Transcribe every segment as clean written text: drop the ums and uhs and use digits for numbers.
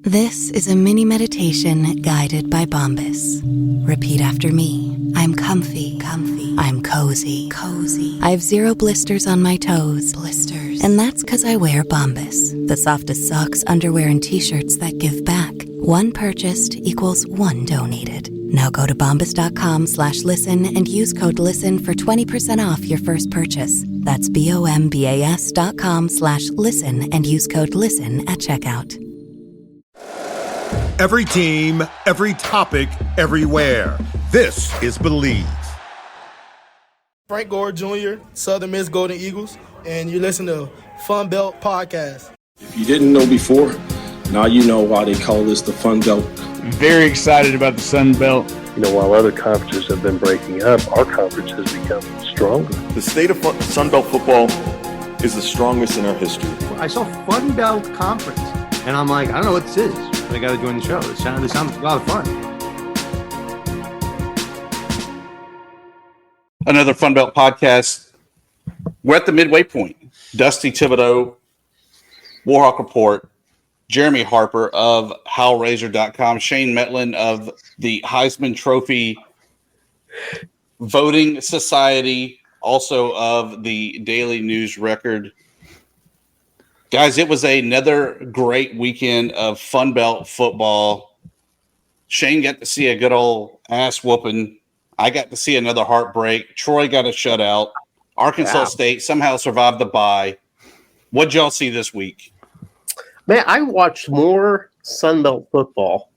This is a mini meditation guided by Bombas. Repeat after me. I'm comfy. I'm cozy. I have 0 blisters on my toes. And that's because I wear Bombas, the softest socks, underwear, and t-shirts that give back. One purchased equals one donated. Now go to bombas.com/listen and use code LISTEN for 20% off your first purchase. That's bombas.com/listen and use code LISTEN at checkout. Every team, every topic, everywhere. This is Believe. Frank Gore Jr., Southern Miss Golden Eagles, and you listen to Fun Belt Podcast. If you didn't know before, now you know why they call this the Fun Belt. Very excited about the Sun Belt. You know, while other conferences have been breaking up, our conference has become stronger. The state of Sun Belt football is the strongest in our history. I saw Fun Belt Conference, and I'm like, I don't know what this is. I got to join the show. This sounds a lot of fun. Another Fun Belt podcast. We're at the midway point. Dusty Thibodeau, Warhawk Report, Jeremy Harper of HowlRaiser.com, Shane Metlin of the Heisman Trophy Voting Society, also of the Daily News Record. Guys, it was another great weekend of Fun Belt football. Shane got to see a good old ass whooping. I got to see another heartbreak. Troy got a shutout. Arkansas State somehow survived the bye. What'd y'all see this week? Man, I watched more Sun Belt football,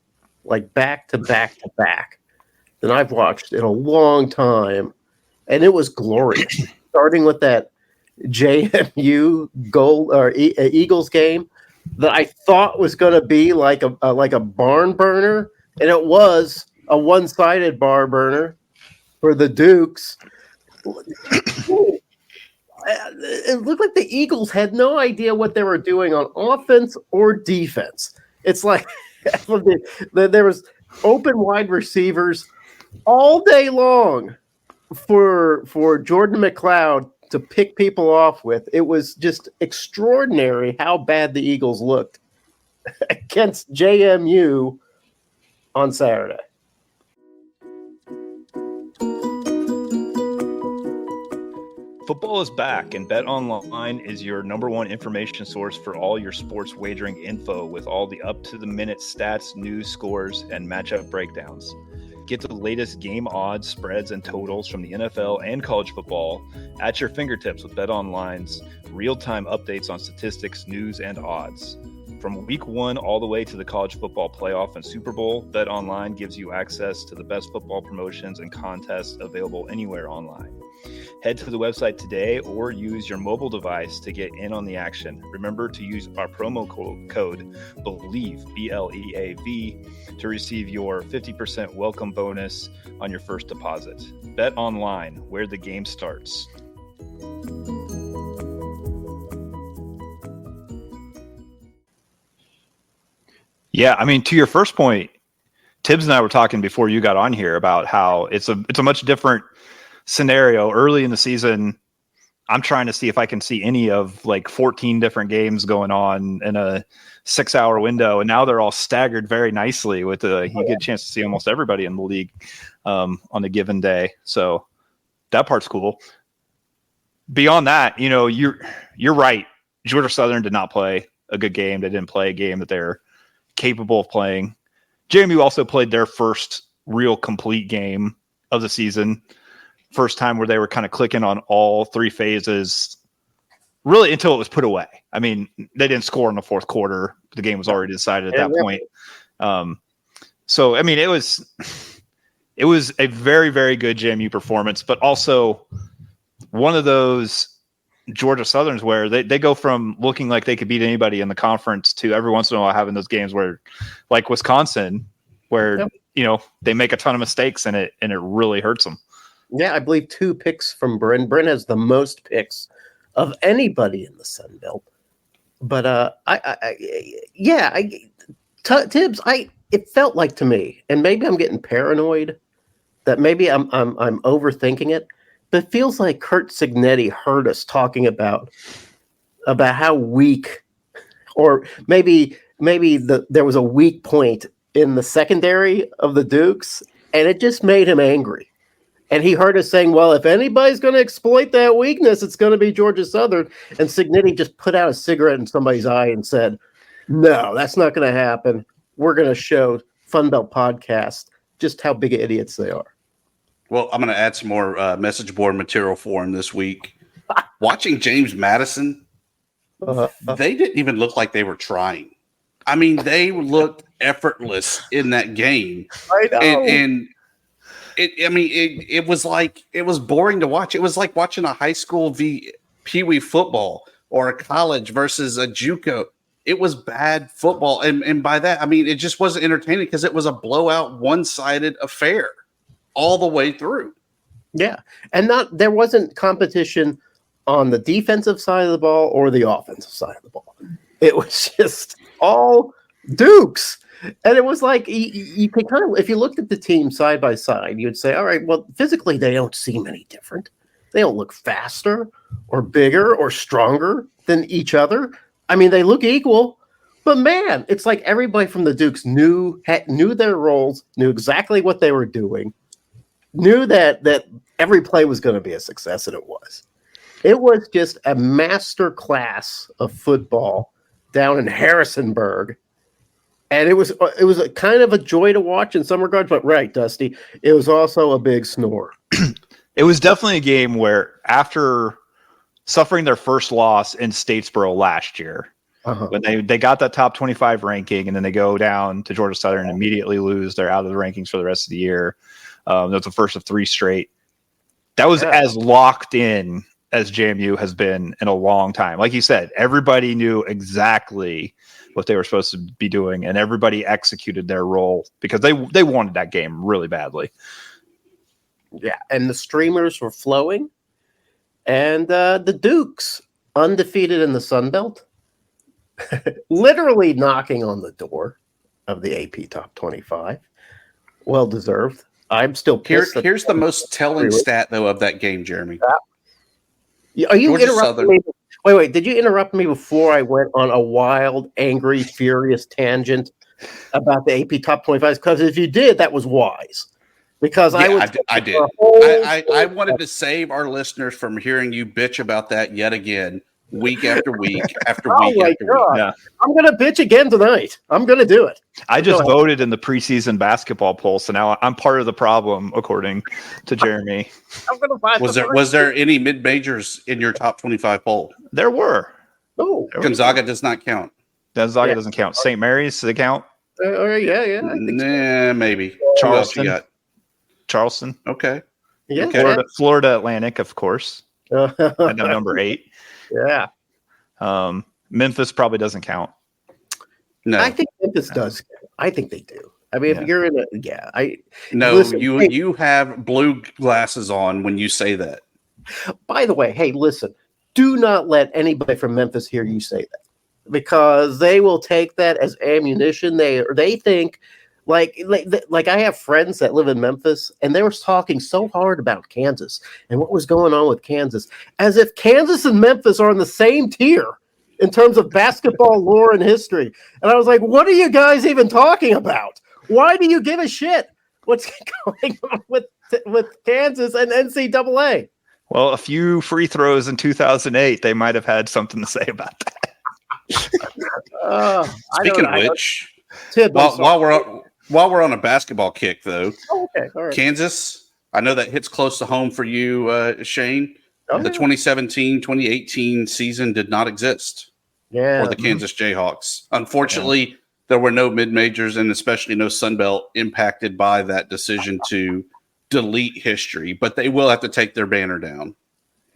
like back to back to back, than I've watched in a long time. And it was glorious. Starting with that JMU goal or Eagles game that I thought was going to be like a barn burner, and it was a one-sided barn burner for the Dukes. It looked like the Eagles had no idea what they were doing on offense or defense. It's like there was open wide receivers all day long for Jordan McLeod to pick people off with. It was just extraordinary how bad the Eagles looked against JMU on Saturday. Football is back, and BetOnline is your number one information source for all your sports wagering info with all the up-to-the-minute stats, news, scores, and matchup breakdowns. Get the latest game odds, spreads, and totals from the NFL and college football at your fingertips with BetOnline's real-time updates on statistics, news, and odds. From Week 1 all the way to the college football playoff and Super Bowl, BetOnline gives you access to the best football promotions and contests available anywhere online. Head to the website today or use your mobile device to get in on the action. Remember to use our promo code BELIEVE, B-L-E-A-V, to receive your 50% welcome bonus on your first deposit. Bet online, where the game starts. Yeah, I mean, to your first point, Thibs and I were talking before you got on here about how it's a much different scenario. Early in the season, I'm trying to see if I can see any of like 14 different games going on in a 6-hour window, and now they're all staggered very nicely with you get a chance to see almost everybody in the league on a given day. So that part's cool. Beyond that, you know, you're right. Georgia Southern did not play a good game. They didn't play a game that they're capable of playing. JMU also played their first real complete game of the season. First time where they were kind of clicking on all three phases, really until it was put away. I mean, they didn't score in the fourth quarter. The game was already decided at that point. So, I mean, it was a very, very good JMU performance, but also one of those Georgia Southerns where they go from looking like they could beat anybody in the conference to every once in a while having those games where, like Wisconsin, where, you know, they make a ton of mistakes and it really hurts them. Yeah, I believe 2 picks from Bryn. Bryn has the most picks of anybody in the Sun Belt. But Thibs, it felt like to me, and maybe I'm getting paranoid, that maybe I'm overthinking it, but it feels like Kurt Signetti heard us talking about how weak, or maybe maybe there was a weak point in the secondary of the Dukes, and it just made him angry. And he heard us saying, well, if anybody's going to exploit that weakness, it's going to be Georgia Southern. And Cignetti just put out a cigarette in somebody's eye and said, no, that's not going to happen. We're going to show Funbelt Podcast just how big of idiots they are. Well, I'm going to add some more message board material for him this week. Watching James Madison, they didn't even look like they were trying. I mean, they looked effortless in that game. I know. And it was boring to watch. It was like watching a high school Pee Wee football or a college versus a JUCO. It was bad football. And by that, I mean, it just wasn't entertaining because it was a blowout, one-sided affair all the way through. Yeah. And there wasn't competition on the defensive side of the ball or the offensive side of the ball. It was just all Dukes. And it was like you could kind of, if you looked at the team side by side, you'd say, all right, well, physically they don't seem any different. They don't look faster or bigger or stronger than each other. I mean, they look equal, but man, it's like everybody from the Dukes knew their roles, knew exactly what they were doing, knew that every play was going to be a success, and it was. It was just a master class of football down in Harrisonburg. And it was a kind of a joy to watch in some regards, but right, Dusty, it was also a big snore. It was definitely a game where after suffering their first loss in Statesboro last year, when they got that top 25 ranking, and then they go down to Georgia Southern and immediately lose. They're out of the rankings for the rest of the year. That's the first of 3 straight. That was as locked in as JMU has been in a long time. Like you said, everybody knew exactly what they were supposed to be doing, and everybody executed their role because they wanted that game really badly. Yeah, and the streamers were flowing, and the Dukes, undefeated in the Sun Belt, literally knocking on the door of the AP Top 25. Well deserved. I'm still pissed. Here's the most telling stat, though, of that game, Jeremy. Are you Georgia interrupting Southern. me? Wait. Did you interrupt me before I went on a wild, angry, furious tangent about the AP Top 25s? Because if you did, that was wise. Because I did. I wanted to save our listeners from hearing you bitch about that yet again, week after week after week after week. Yeah. I'm going to bitch again tonight. I'm going to do it. I just voted in the preseason basketball poll, so now I'm part of the problem, according to Jeremy. I'm going to find Was there any mid majors in your top 25 poll? There were. Oh, Gonzaga does not count. Gonzaga doesn't count. St. Mary's, do they count? Yeah. I think so. Maybe. Charleston. Who else you got? Charleston. Okay. Yeah. Okay. Florida Atlantic, of course. At number 8. Yeah. Memphis probably doesn't count. No. I think Memphis does. I think they do. I mean, if you're in you have blue glasses on when you say that. By the way, hey, listen, do not let anybody from Memphis hear you say that, because they will take that as ammunition. They think like I have friends that live in Memphis, and they were talking so hard about Kansas and what was going on with Kansas, as if Kansas and Memphis are on the same tier in terms of basketball lore and history. And I was like, what are you guys even talking about? Why do you give a shit what's going on with Kansas and NCAA? Well, a few free throws in 2008, they might have had something to say about that. Speaking of which, Thibs, while we're on a basketball kick, though, okay, all right. Kansas, I know that hits close to home for you, Shane. The 2017-2018 season did not exist for the Kansas Jayhawks. Unfortunately, there were no mid-majors and especially no Sun Belt impacted by that decision to delete history, but they will have to take their banner down.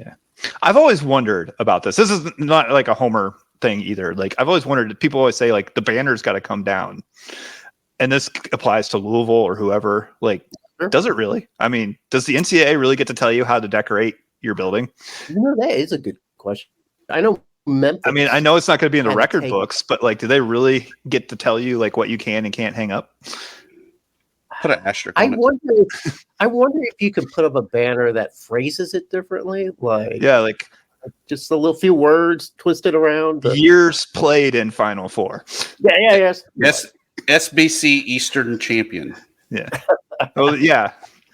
Yeah. I've always wondered about this. This is not like a Homer thing either. Like, I've always wondered, people always say like the banner's got to come down. And this applies to Louisville or whoever. Like, does it really? I mean, does the NCAA really get to tell you how to decorate your building? That is a good question. I know Memphis. I mean, I know it's not going to be in the record books, but like, do they really get to tell you like what you can and can't hang up? Put an asterisk I on it. wonder if you could put up a banner that phrases it differently. Like, yeah, like Just a little few words twisted around. Years played in Final Four. Yes. SBC Eastern Champion. Yeah. Oh yeah.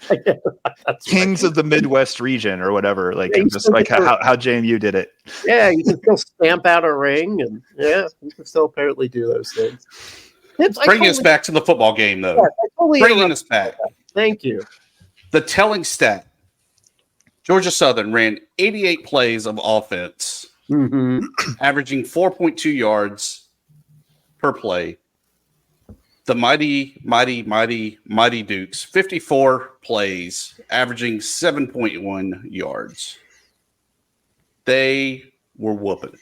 That's Kings of the Midwest region or whatever. Like Yeah, just like how JMU did it. Yeah, you can still stamp out a ring, and you can still apparently do those things. Bringing us back to the football game, though. Yeah, Bringing us back. Thank you. The telling stat: Georgia Southern ran 88 plays of offense, averaging 4.2 yards per play. The mighty Dukes, 54 plays, averaging 7.1 yards. They were whooping.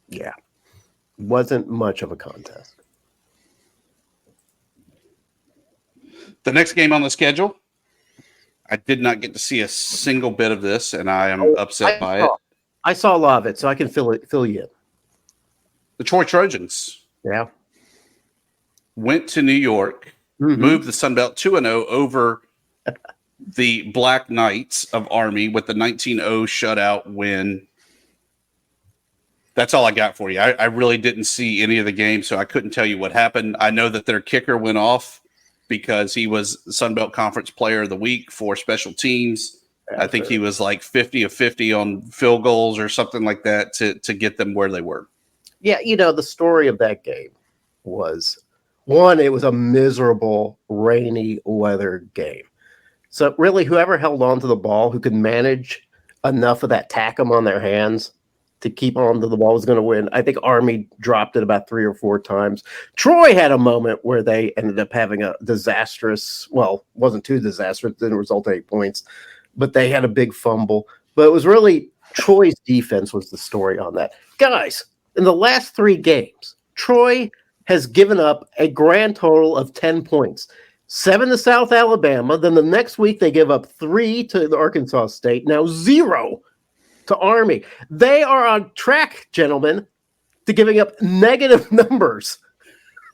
Yeah. Wasn't much of a contest. The next game on the schedule, I did not get to see a single bit of this, and I am upset by it. I saw a lot of it, so I can fill you in. The Troy Trojans. Yeah. Went to New York, moved the Sun Belt 2-0 over the Black Knights of Army with the 19-0 shutout win. That's all I got for you. I really didn't see any of the game, so I couldn't tell you what happened. I know that their kicker went off because he was Sun Belt Conference Player of the Week for special teams. I think he was like 50 of 50 on field goals or something like that to get them where they were. Yeah, the story of that game was, one, it was a miserable, rainy weather game. So really, whoever held on to the ball, who could manage enough of that tackum on their hands to keep on to the ball was going to win. I think Army dropped it about 3 or 4 times. Troy had a moment where they ended up having a disastrous, well, wasn't too disastrous, didn't result in 8 points, but they had a big fumble. But it was really Troy's defense was the story on that. Guys, in the last 3 games, Troy has given up a grand total of 10 points. 7 to South Alabama. Then the next week they give up 3 to the Arkansas State. Now 0 to Army. They are on track, gentlemen, to giving up negative numbers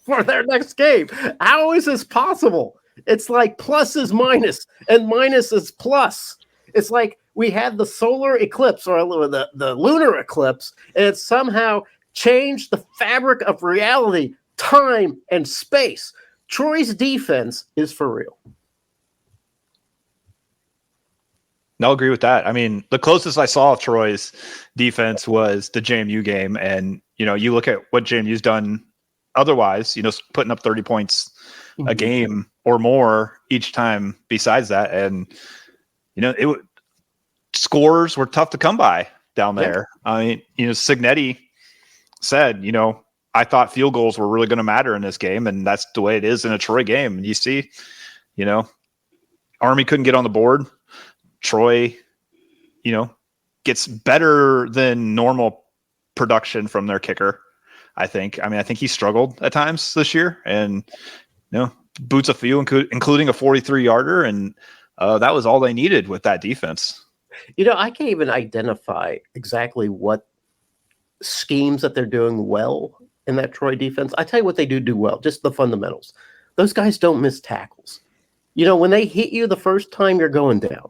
for their next game. How is this possible? It's like plus is minus and minus is plus. It's like we had the solar eclipse or the lunar eclipse, and it somehow changed the fabric of reality, time, and space. Troy's defense is for real. I'll agree with that. I mean, the closest I saw of Troy's defense was the JMU game. And, you look at what JMU's done otherwise, putting up 30 points a game or more each time besides that. And, scores were tough to come by down there. Yeah. I mean, Signetti said, I thought field goals were really going to matter in this game. And that's the way it is in a Troy game. And you see, Army couldn't get on the board. Troy, gets better than normal production from their kicker, I think. I think he struggled at times this year and, boots a few, including a 43-yarder. And that was all they needed with that defense. I can't even identify exactly what schemes that they're doing well in that Troy defense. I tell you what they do well, just the fundamentals. Those guys don't miss tackles. When they hit you the first time, you're going down.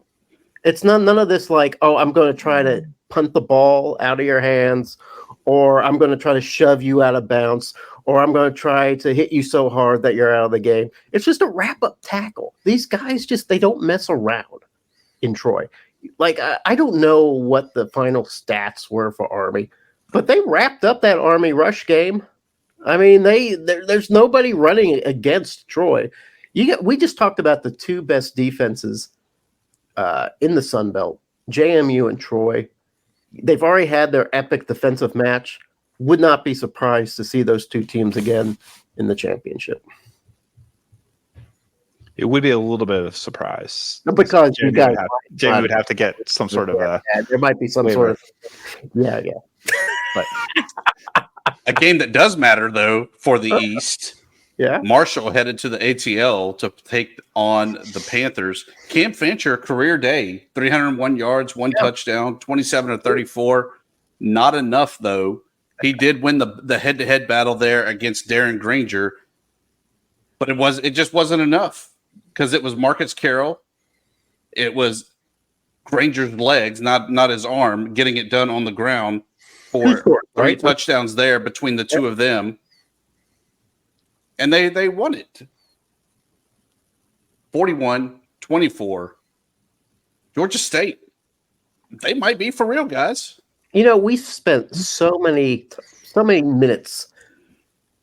It's none of this like, oh, I'm going to try to punt the ball out of your hands, or I'm going to try to shove you out of bounds, or I'm going to try to hit you so hard that you're out of the game. It's just a wrap-up tackle. These guys they don't mess around in Troy. Like, I don't know what the final stats were for Army, but they wrapped up that Army rush game. I mean, there's nobody running against Troy. We just talked about the 2 best defenses in the Sun Belt, JMU and Troy. They've already had their epic defensive match. Would not be surprised to see those 2 teams again in the championship. It would be a little bit of a surprise. Because JMU would have to get some sort of there might be some sort of yeah. But a game that does matter though for the East. Yeah. Marshall headed to the ATL to take on the Panthers. Cam Fincher, career day, 301 yards, 1 touchdown, 27 of 34. Not enough, though. He did win the head-to-head battle there against Darren Granger, but it just wasn't enough because it was Marcus Carroll. It was Granger's legs, not his arm, getting it done on the ground for three touchdowns there between the two of them. And they won it. 41-24. Georgia State. They might be for real, guys. We spent so many minutes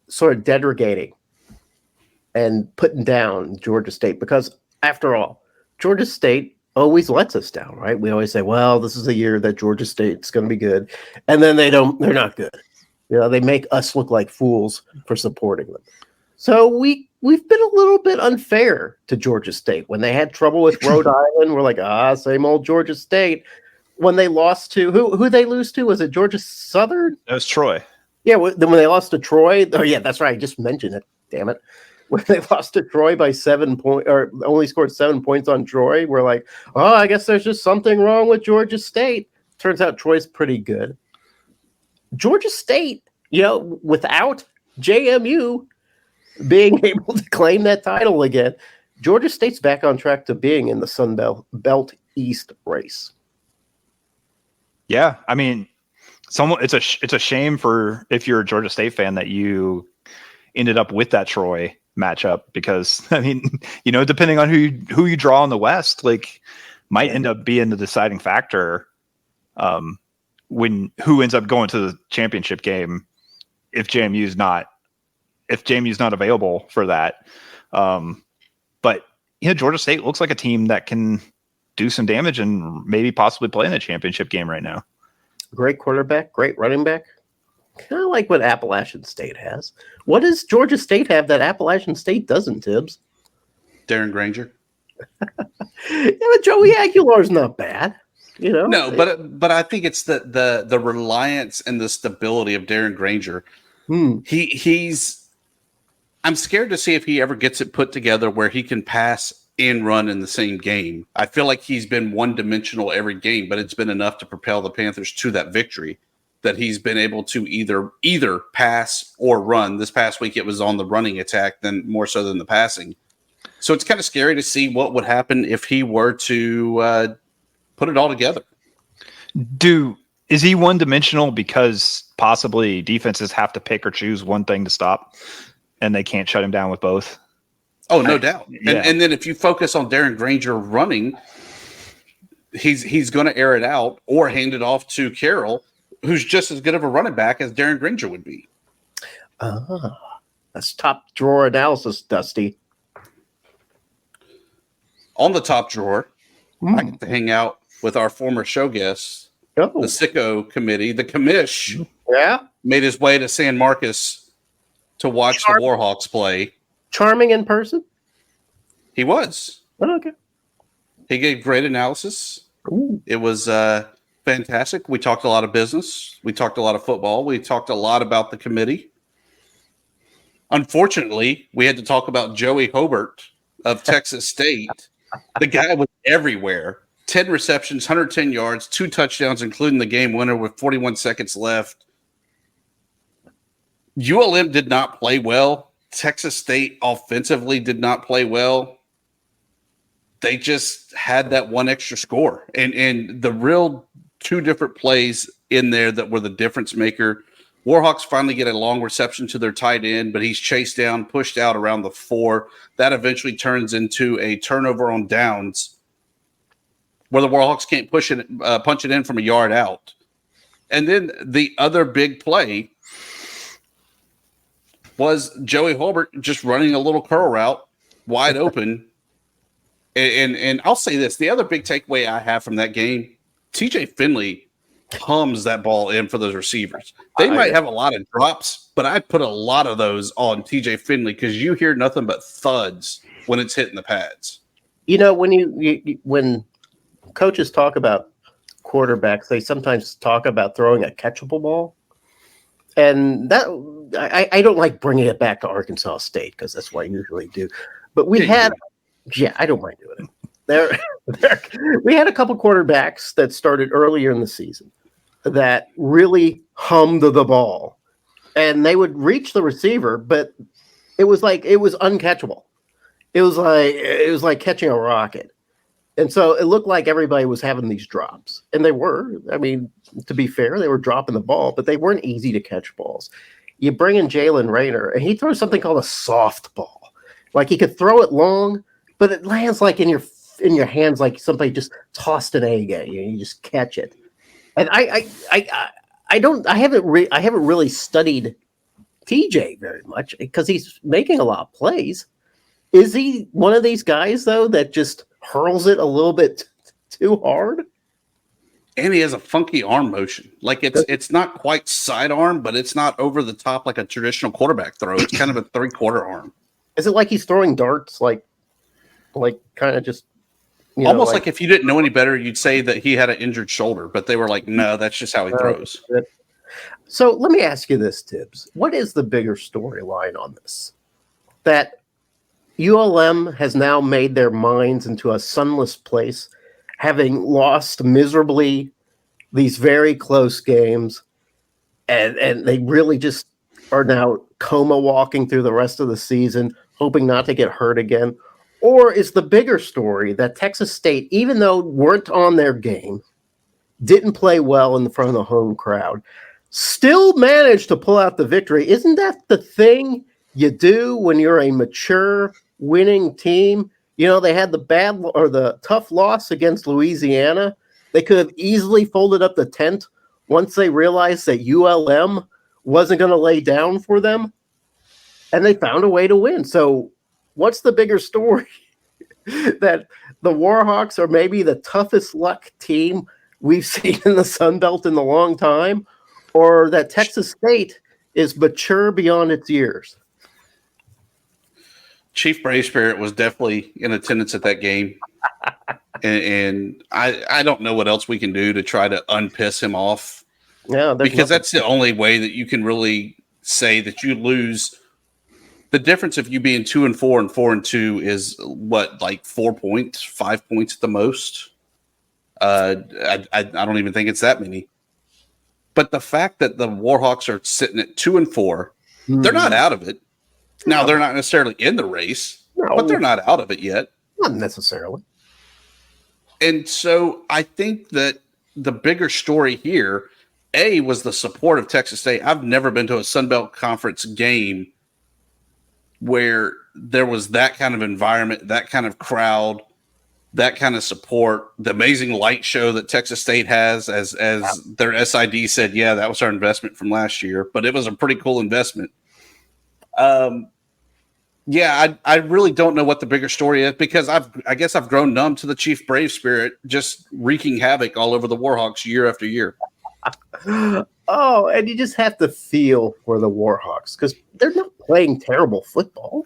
sort of degrading and putting down Georgia State because, after all, Georgia State always lets us down, right? We always say, well, this is a year that Georgia State's going to be good. And then they're not good. They make us look like fools for supporting them. So we've been a little bit unfair to Georgia State. When they had trouble with Rhode Island, we're like, same old Georgia State. When they lost to who they lose to? Was it Georgia Southern? It was Troy. Yeah, then when they lost to Troy, oh yeah, that's right. I just mentioned it. Damn it. When they lost to Troy by 7 points, or only scored 7 points on Troy, we're like, I guess there's just something wrong with Georgia State. Turns out Troy's pretty good. Georgia State, without JMU being able to claim that title again, Georgia State's back on track to being in the Sun Belt East race. Yeah, I mean, it's a shame for if you're a Georgia State fan that you ended up with that Troy matchup because I mean, depending on who you draw in the West, like might end up being the deciding factor when who ends up going to the championship game if JMU's not available for that. But Georgia State looks like a team that can do some damage and maybe possibly play in a championship game right now. Great quarterback, great running back. Kind of like what Appalachian State has. What does Georgia State have that Appalachian State doesn't, Thibs? Darren Granger. Yeah, but Joey Aguilar's not bad. No, but I think it's the reliance and the stability of Darren Granger. He's I'm scared to see if he ever gets it put together where he can pass and run in the same game. I feel like he's been one-dimensional every game, but it's been enough to propel the Panthers to that victory that he's been able to either pass or run. This past week it was on the running attack than more so than the passing. So it's kind of scary to see what would happen if he were to put it all together. Is he one-dimensional because possibly defenses have to pick or choose one thing to stop and they can't shut him down with both? Oh, no doubt. Yeah. And then if you focus on Darren Granger running, he's going to air it out or hand it off to Carroll, who's just as good of a running back as Darren Granger would be. That's top drawer analysis, Dusty. On the top drawer, I get to hang out with our former show guest, the Sicko Committee. The commish made his way to San Marcos to watch the Warhawks play. Charming in person? He was. Oh, okay. He gave great analysis. Ooh. It was fantastic. We talked a lot of business. We talked a lot of football. We talked a lot about the committee. Unfortunately, we had to talk about Joey Hobart of Texas State. The guy was everywhere. 10 receptions, 110 yards, 2 touchdowns, including the game winner with 41 seconds left. ULM did not play well. Texas State offensively did not play well. They just had that one extra score. And the real 2 different plays in there that were the difference maker. Warhawks finally get a long reception to their tight end, but he's chased down, pushed out around the 4. That eventually turns into a turnover on downs where the Warhawks can't punch it in from a yard out. And then the other big play was Joey Hobart just running a little curl route wide open. And I'll say this, the other big takeaway I have from that game, TJ Finley hums that ball in for those receivers. They might have a lot of drops, but I put a lot of those on TJ Finley because you hear nothing but thuds when it's hitting the pads. When coaches talk about quarterbacks, they sometimes talk about throwing a catchable ball. And that I don't like bringing it back to Arkansas State because that's what I usually do. But I don't mind doing it. We had a couple quarterbacks that started earlier in the season that really hummed the ball, and they would reach the receiver, but it was uncatchable. It was like catching a rocket. And so it looked like everybody was having these drops. And they were. I mean, to be fair, they were dropping the ball, but they weren't easy to catch balls. You bring in Jalen Rayner, and he throws something called a soft ball. Like he could throw it long, but it lands like in your hands, like somebody just tossed an egg at you, and you just catch it. And I haven't really studied TJ very much because he's making a lot of plays. Is he one of these guys though that just hurls it a little bit too hard? And he has a funky arm motion. Like it's not quite sidearm, but it's not over the top like a traditional quarterback throw. It's kind of a 3/4 arm. Is it like he's throwing darts, like kind of just almost like if you didn't know any better, you'd say that he had an injured shoulder, but they were like, no, that's just how he throws. So let me ask you this, Thibs. What is the bigger storyline on this? That ULM has now made their minds into a sunless place, having lost miserably these very close games, and they really just are now coma walking through the rest of the season, hoping not to get hurt again? Or is the bigger story that Texas State, even though weren't on their game, didn't play well in front of the home crowd, still managed to pull out the victory? Isn't that the thing you do when you're a mature, winning team? You know, they had the tough loss against Louisiana. They could have easily folded up the tent once they realized that ULM wasn't going to lay down for them, and they found a way to win. So what's the bigger story? That the Warhawks are maybe the toughest luck team we've seen in the Sun Belt in a long time, or that Texas State is mature beyond its years? Chief Brave Spirit was definitely in attendance at that game. and I don't know what else we can do to try to unpiss him off. Yeah, because that's the only way that you can really say that you lose. The difference of you being 2-4 and 4-2 is what, like 4 points, 5 points at the most. I don't even think it's that many. But the fact that the Warhawks are sitting at 2-4, they're not out of it. Now they're not necessarily in the race, but they're not out of it yet. Not necessarily. And so I think that the bigger story here, was the support of Texas State. I've never been to a Sun Belt Conference game where there was that kind of environment, that kind of crowd, that kind of support, the amazing light show that Texas State has, as their SID said, yeah, that was our investment from last year, but it was a pretty cool investment. I really don't know what the bigger story is, because I guess I've grown numb to the Chief Brave Spirit just wreaking havoc all over the Warhawks year after year. Oh, and you just have to feel for the Warhawks because they're not playing terrible football.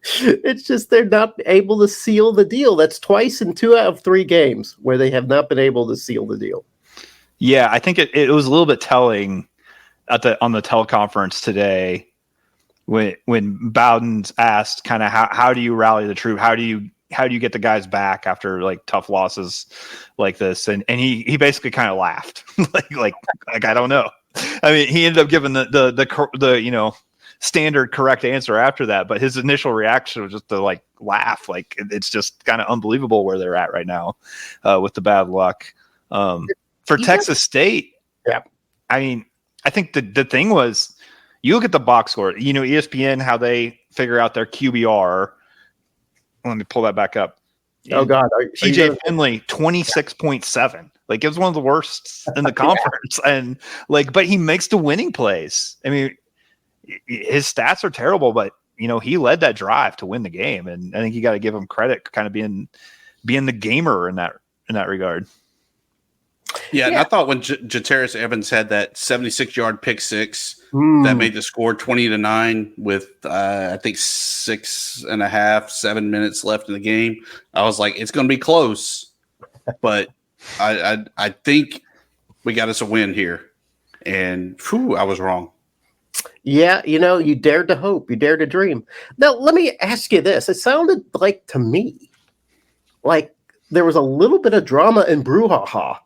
It's just they're not able to seal the deal. That's twice in 2 out of 3 games where they have not been able to seal the deal. Yeah, I think it was a little bit telling on the teleconference today when Bowden's asked kind of how do you rally the troop? How do you get the guys back after like tough losses like this? And he basically kind of laughed like I don't know. I mean, he ended up giving the standard correct answer after that, but his initial reaction was just to like laugh. Like it's just kind of unbelievable where they're at right now with the bad luck for Texas State. Yeah. I mean, I think the thing was, you look at the box score, ESPN, how they figure out their QBR. Let me pull that back up. Oh God. TJ Finley, 26.7. Like it was one of the worst in the conference. And but he makes the winning plays. I mean, his stats are terrible, but he led that drive to win the game. And I think you got to give him credit, kind of being the gamer in that regard. Yeah, and I thought when Jataris Evans had that 76-yard pick six that made the score 20-9 with I think 6.5-7 minutes left in the game, I was like, it's going to be close, but I think we got us a win here, and I was wrong. Yeah, you dared to hope, you dared to dream. Now, let me ask you this: it sounded like to me like there was a little bit of drama in brouhaha.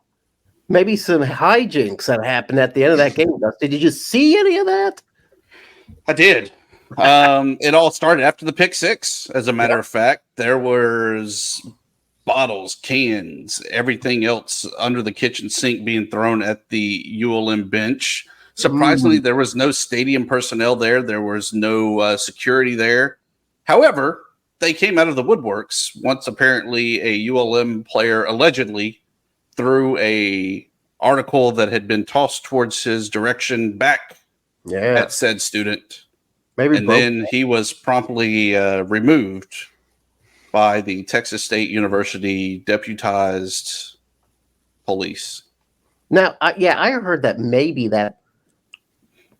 Maybe some hijinks that happened at the end of that game. Did you just see any of that? I did. It all started after the pick six. As a matter of fact, there was bottles, cans, everything else under the kitchen sink being thrown at the ULM bench. Surprisingly, there was no stadium personnel there. There was no security there. However, they came out of the woodworks once apparently a ULM player allegedly threw a article that had been tossed towards his direction back at said student. Then he was promptly removed by the Texas State University deputized police. Now, I heard that maybe that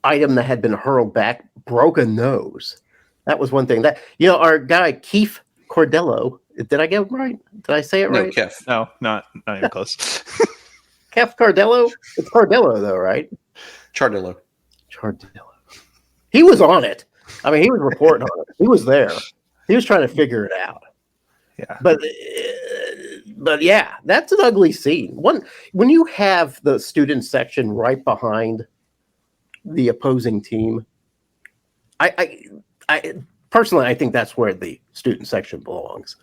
item that had been hurled back broke a nose. That was one thing. That our guy Keith Cordello. Did I get it right? Did I say it right? Kev. No, not even close. Kev Cordello. It's Cordello though, right? Chardillo. He was on it. I mean, he was reporting on it. He was there. He was trying to figure it out. Yeah. But yeah, that's an ugly scene. When you have the student section right behind the opposing team, I personally, I think that's where the student section belongs.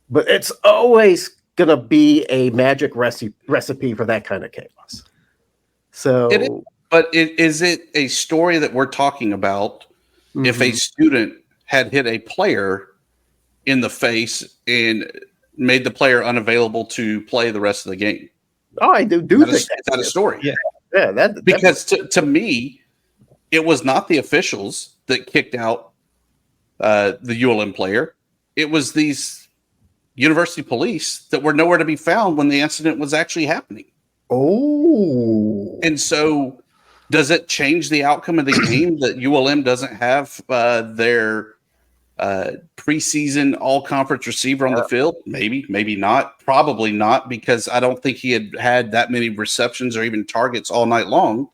But it's always going to be a magic recipe for that kind of chaos. So, is it a story that we're talking about if a student had hit a player in the face and made the player unavailable to play the rest of the game? Oh, I do think is that a story? Yeah. Because to me, it was not the officials that kicked out the ULM player. It was these university police that were nowhere to be found when the incident was actually happening. Oh. And so does it change the outcome of the game that ULM doesn't have their preseason all-conference receiver on the field? Maybe not. Probably not, because I don't think he had that many receptions or even targets all night long.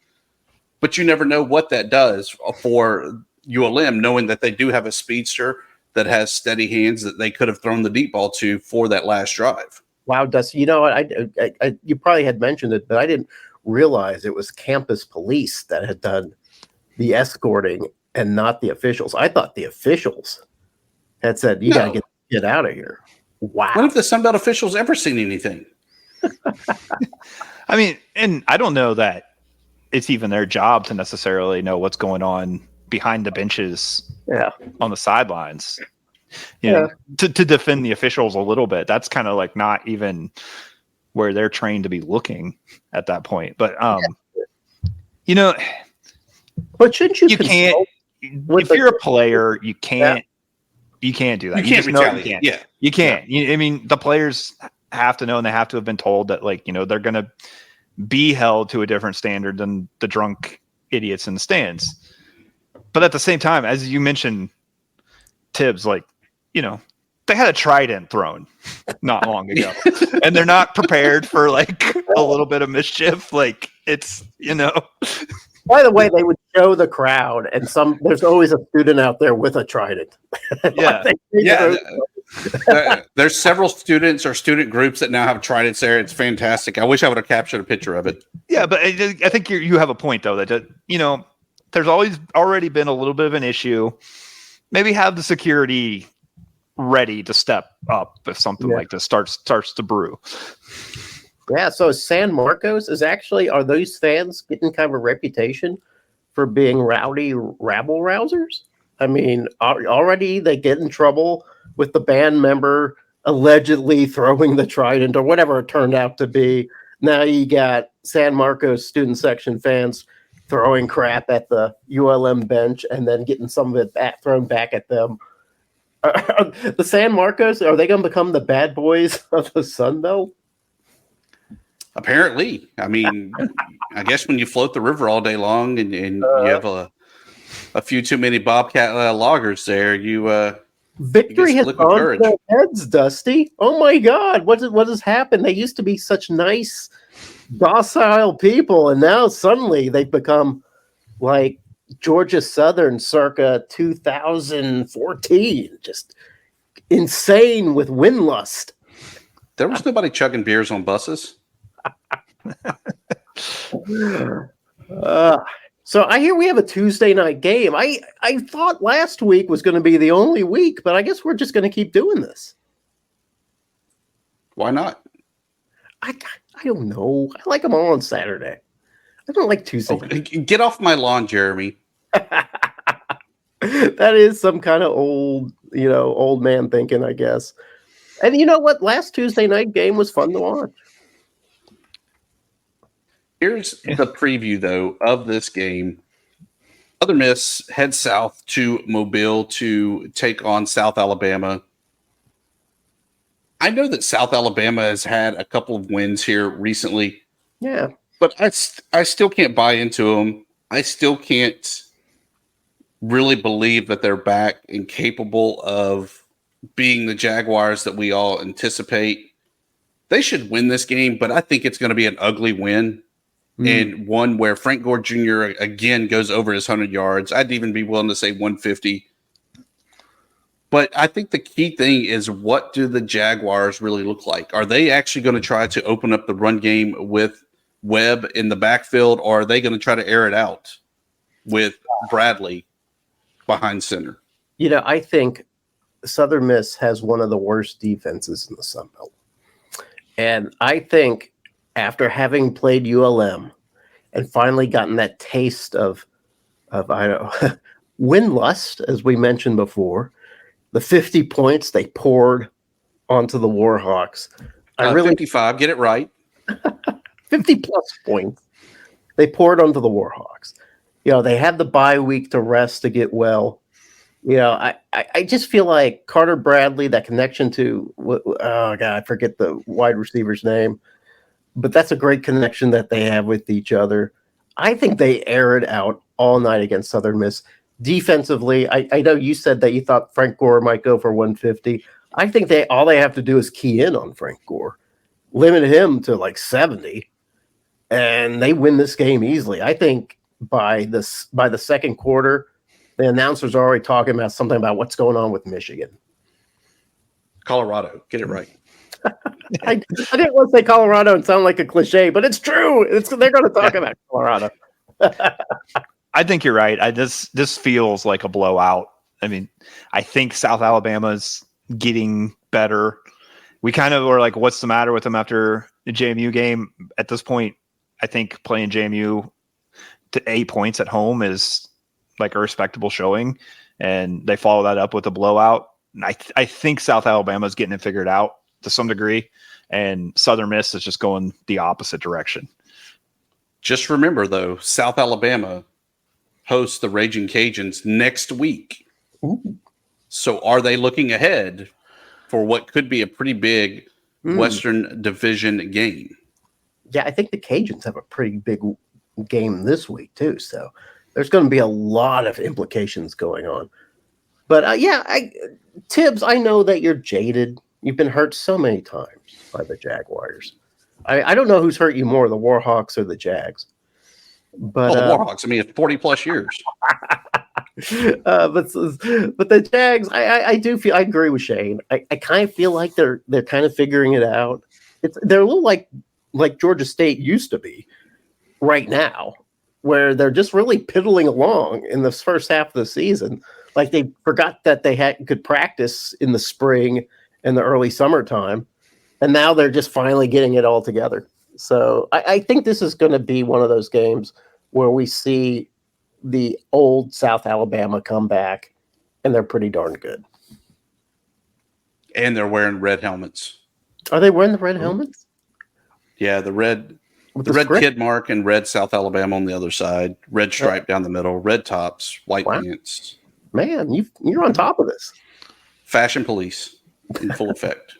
But you never know what that does for ULM, knowing that they do have a speedster that has steady hands that they could have thrown the deep ball to for that last drive. Wow, Dusty, you know what? I you probably had mentioned it, but I didn't realize it was campus police that had done the escorting and not the officials. I thought the officials had said, you got to get out of here. Wow. When have the Sunbelt officials ever seen anything? I mean, and I don't know that it's even their job to necessarily know what's going on behind the benches on the sidelines. You know, to defend the officials a little bit. That's kind of like not even where they're trained to be looking at that point. But you know, but shouldn't you can't if you're a player, you can't you can't do that. You can't retaliate. You can't. I mean, the players have to know, and they have to have been told that, like, you know, they're going to be held to a different standard than the drunk idiots in the stands. But at the same time, as you mentioned, Thibs, like, you know, they had a trident thrown not long ago, and they're not prepared for like a little bit of mischief. Like, it's, you know. By the way, they would show the crowd, and there's always a student out there with a trident. There's several students or student groups that now have tridents there. It's fantastic. I wish I would have captured a picture of it. Yeah, but I think you have a point, though, that, you know, there's already been a little bit of an issue. Maybe have the security ready to step up if something like this starts to brew. Yeah, so San Marcos are those fans getting kind of a reputation for being rowdy rabble rousers? I mean, already they get in trouble with the band member allegedly throwing the trident or whatever it turned out to be. Now you got San Marcos student section fans throwing crap at the ULM bench and then getting some of it thrown back at them. The San Marcos, are they going to become the bad boys of the Sun Belt? Apparently. I mean, I guess when you float the river all day long and you have a few too many Bobcat loggers there, victory has gone to their heads, Dusty. Oh my God, what has happened? They used to be such nice, docile people, and now suddenly they've become like Georgia Southern circa 2014, just insane with windlust. There was nobody chugging beers on buses. So I hear we have a Tuesday night game. I thought last week was going to be the only week, but I guess we're just going to keep doing this. Why not? I don't know. I like them all on Saturday. I don't like Tuesday. Get off my lawn, Jeremy. That is some kind of old man thinking, I guess. And you know what? Last Tuesday night game was fun to watch. Here's the preview, though, of this game. Southern Miss heads south to Mobile to take on South Alabama. I know that South Alabama has had a couple of wins here recently. Yeah. But I still can't buy into them. I still can't really believe that they're back and capable of being the Jaguars that we all anticipate. They should win this game, but I think it's going to be an ugly win. And one where Frank Gore Jr. again goes over his 100 yards. I'd even be willing to say 150. But I think the key thing is, what do the Jaguars really look like? Are they actually going to try to open up the run game with Webb in the backfield, or are they going to try to air it out with Bradley behind center? I think Southern Miss has one of the worst defenses in the Sun Belt. And I think after having played ULM and finally gotten that taste of win lust, as we mentioned before, the 50 points they poured onto the Warhawks. 55, get it right. 50 plus points they poured onto the Warhawks. They had the bye week to rest, to get well. I just feel like Carter Bradley, that connection to, I forget the wide receiver's name, but that's a great connection that they have with each other. I think they air it out all night against Southern Miss. Defensively, I know you said that you thought Frank Gore might go for 150. I think all they have to do is key in on Frank Gore, limit him to like 70, and they win this game easily. I think by the second quarter, the announcers are already talking about something about what's going on with Michigan. Colorado, get it right. I didn't want to say Colorado and sound like a cliche, but it's true. They're going to talk about Colorado. I think you're right. This feels like a blowout. I mean, I think South Alabama's getting better. We kind of were like, what's the matter with them after the JMU game? At this point, I think playing JMU to 8 points at home is like a respectable showing, and they follow that up with a blowout. And I think South Alabama's getting it figured out to some degree, and Southern Miss is just going the opposite direction. Just remember, though, South Alabama hosts the Raging Cajuns next week. Ooh. So are they looking ahead for what could be a pretty big Western Division game? Yeah, I think the Cajuns have a pretty big game this week, too. So there's going to be a lot of implications going on. But, Thibs, I know that you're jaded. You've been hurt so many times by the Jaguars. I don't know who's hurt you more, the Warhawks or the Jags. But the Warhawks. I mean, it's 40-plus years. But the Jags, I do feel, I agree with Shane. I kind of feel like they're kind of figuring it out. They're a little like Georgia State used to be right now, where they're just really piddling along in the first half of the season. Like they forgot that they could practice in the spring and the early summertime, and now they're just finally getting it all together. So I think this is going to be one of those games where we see the old South Alabama come back, and they're pretty darn good. And they're wearing red helmets. Are they wearing the red helmets? Yeah, the red script? kid mark and red South Alabama on the other side, red stripe down the middle, red tops, white pants. Man, you're on top of this. Fashion police in full effect.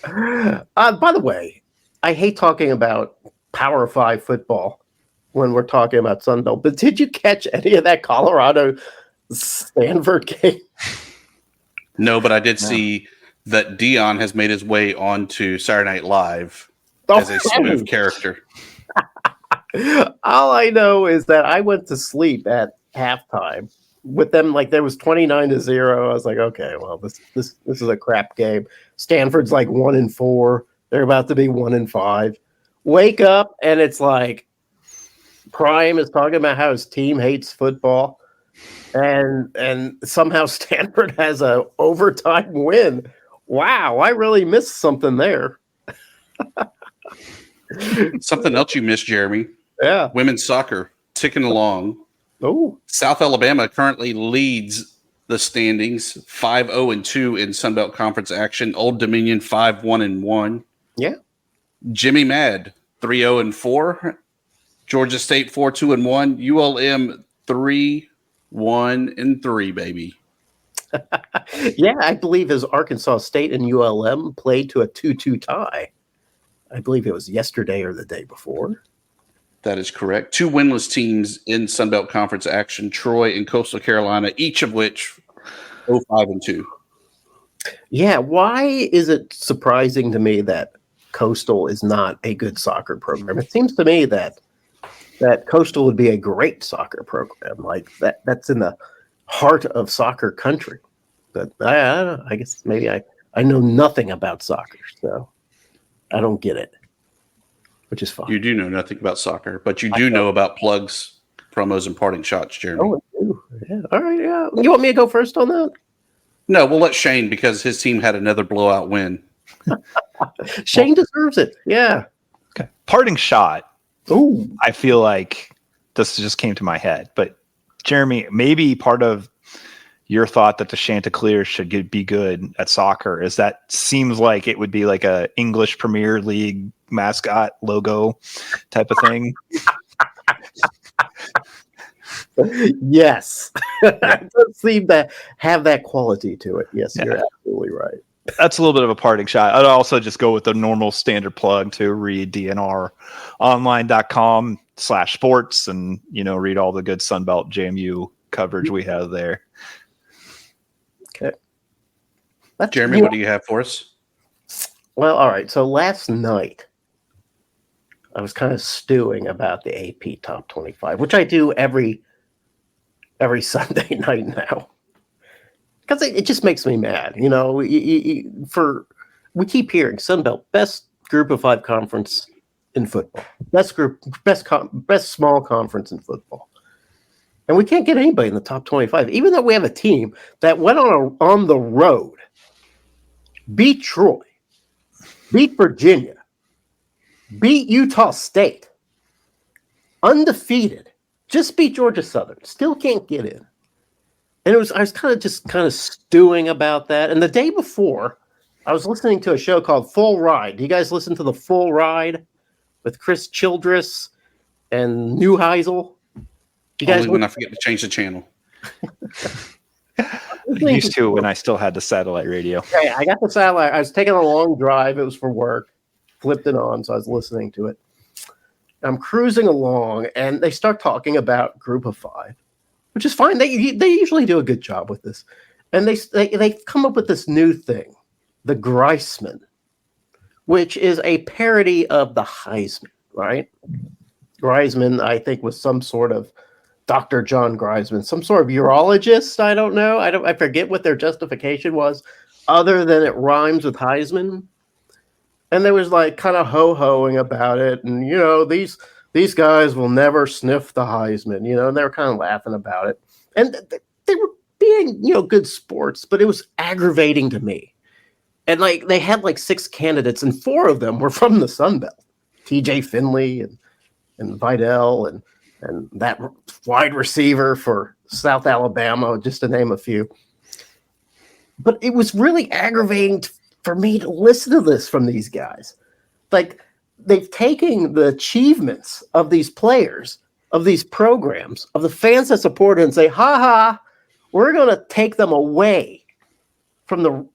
By the way, I hate talking about Power 5 football when we're talking about Sun Belt, but did you catch any of that Colorado Stanford game? No, but I did see that Dion has made his way onto Saturday Night Live as a smooth character. All I know is that I went to sleep at halftime with them. Like there was 29-0. I was like, okay, well, this is a crap game. Stanford's like 1-4. They're about to be 1-5. Wake up and it's like Prime is talking about how his team hates football, and somehow Stanford has a overtime win Wow, I really missed something there. Something else you missed, Jeremy. Yeah. Women's soccer ticking along. Oh, South Alabama currently leads the standings 5-0-2 in Sun Belt Conference action. Old Dominion 5-1-1. yeah. Jimmy Mad 3-0-4. Georgia State 4-2-1. ULM 3-1-3, baby. Yeah, I believe as Arkansas State and ULM played to a 2-2 tie. I believe it was yesterday or the day before. That is correct. 2 winless teams in Sun Belt Conference action, Troy and Coastal Carolina, each of which 5-2. Yeah, why is it surprising to me that Coastal is not a good soccer program? It seems to me that Coastal would be a great soccer program. Like that's in the heart of soccer country. But I don't know. I guess maybe I know nothing about soccer, so I don't get it, which is fine. You do know nothing about soccer, but you do know about plugs, promos, and parting shots, Jeremy. Oh, I do. Yeah. All right. Yeah. You want me to go first on that? No, we'll let Shane because his team had another blowout win. Shane deserves it. Yeah. Okay. Parting shot. Ooh. I feel like this just came to my head, but Jeremy, maybe part of your thought that the Chanticleer should be good at soccer is that seems like it would be like a English Premier League mascot logo type of thing. Yes. It does seem to have that quality to it. Yes, you're absolutely right. That's a little bit of a parting shot. I'd also just go with the normal standard plug to read dnronline.com/sports and, read all the good Sunbelt JMU coverage we have there. Okay. Jeremy, what do you have for us? Well, all right. So last night, I was kind of stewing about the AP Top 25, which I do every Sunday night now. Because it just makes me mad. We keep hearing Sunbelt, best group of 5 conference in football. Best small conference in football. And we can't get anybody in the top 25, even though we have a team that went on the road, beat Troy, beat Virginia, beat Utah State, undefeated, just beat Georgia Southern, still can't get in. And I was kind of stewing about that. And the day before, I was listening to a show called Full Ride. Do you guys listen to the Full Ride with Chris Childress and Neuheisel? Only when I forget to change the channel. I used to when I still had the satellite radio. Okay, I got the satellite. I was taking a long drive. It was for work. Flipped it on, so I was listening to it. I'm cruising along, and they start talking about Group of 5, which is fine. They usually do a good job with this. And they come up with this new thing, the Greisman, which is a parody of the Heisman, right? Greisman, I think, was some sort of Dr. John Greisman, some sort of urologist. I don't know. I forget what their justification was, other than it rhymes with Heisman. And there was like kind of ho-hoing about it. And, these guys will never sniff the Heisman, and they were kind of laughing about it. And they were being, good sports, but it was aggravating to me. And they had 6 candidates, and 4 of them were from the Sun Belt. TJ Finley and Vidal and that wide receiver for South Alabama, just to name a few. But it was really aggravating for me to listen to this from these guys. They've taken the achievements of these players, of these programs, of the fans that support it and say, we're going to take them away from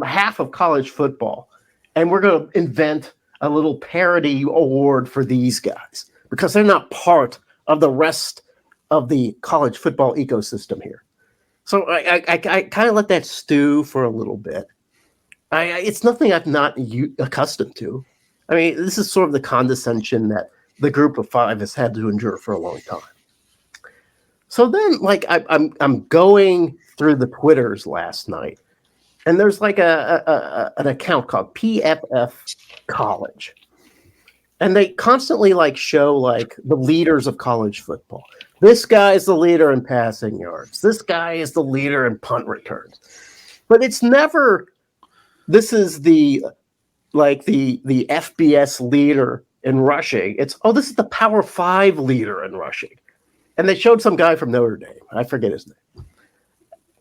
half of college football. And we're going to invent a little parody award for these guys because they're not part of the rest of the college football ecosystem here. So I kind of let that stew for a little bit. It's nothing I'm not accustomed to. I mean, this is sort of the condescension that the Group of 5 has had to endure for a long time. So then, I'm going through the Twitters last night, and there's an account called PFF College, and they constantly show the leaders of college football. This guy is the leader in passing yards. This guy is the leader in punt returns. But it's never this is the FBS leader in rushing. It's this is the Power 5 leader in rushing. And they showed some guy from Notre Dame. I forget his name.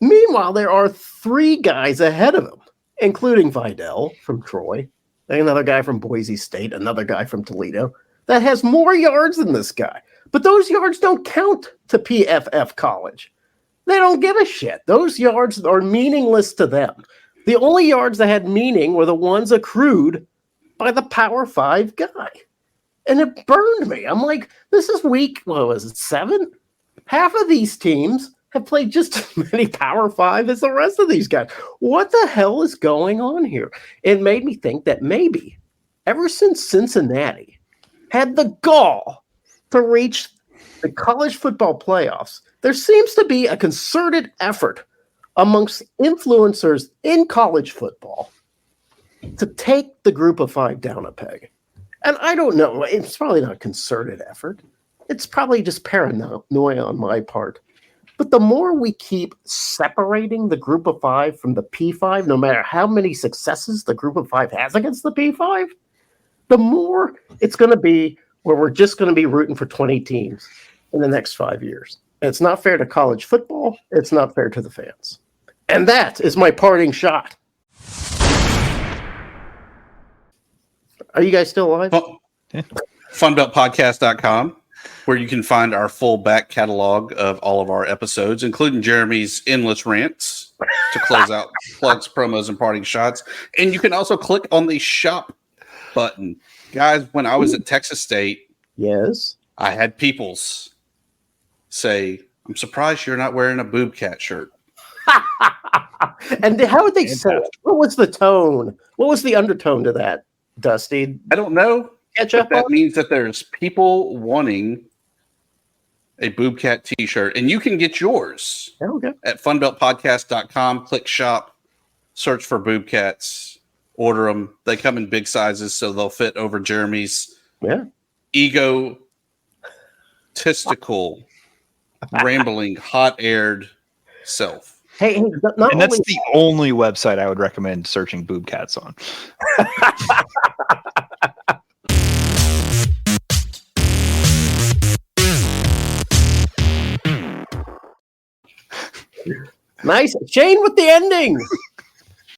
Meanwhile, there are 3 guys ahead of him, including Vidal from Troy, another guy from Boise State, another guy from Toledo, that has more yards than this guy. But those yards don't count to PFF college. They don't give a shit. Those yards are meaningless to them. The only yards that had meaning were the ones accrued by the Power 5 guy. And it burned me. I'm like, this is week, 7? Half of these teams have played just as many Power 5 as the rest of these guys. What the hell is going on here? It made me think that maybe ever since Cincinnati had the gall to reach the college football playoffs, there seems to be a concerted effort amongst influencers in college football to take the group of 5 down a peg. And I don't know. It's probably not a concerted effort. It's probably just paranoia on my part. But the more we keep separating the group of 5 from the P5, no matter how many successes the group of 5 has against the P5, the more it's going to be where we're just going to be rooting for 20 teams in the next 5 years. And it's not fair to college football. It's not fair to the fans. And that is my parting shot. Are you guys still alive? Funbeltpodcast.com, where you can find our full back catalog of all of our episodes, including Jeremy's endless rants to close out plugs, promos, and parting shots. And you can also click on the shop button. Guys, when I was at Texas State, yes, I had peoples say, I'm surprised you're not wearing a Boob Cat shirt. And how would they say it? What was the tone? What was the undertone to that, Dusty? I don't know. Ketchup? That means that there's people wanting a Boob Cat t-shirt, and you can get yours at funbeltpodcast.com. Click shop, search for Boob Cats, order them. They come in big sizes, so they'll fit over Jeremy's egotistical, rambling, hot-aired self. Hey, and that's the only website I would recommend searching Boob Cats on. Nice. Shane with the ending.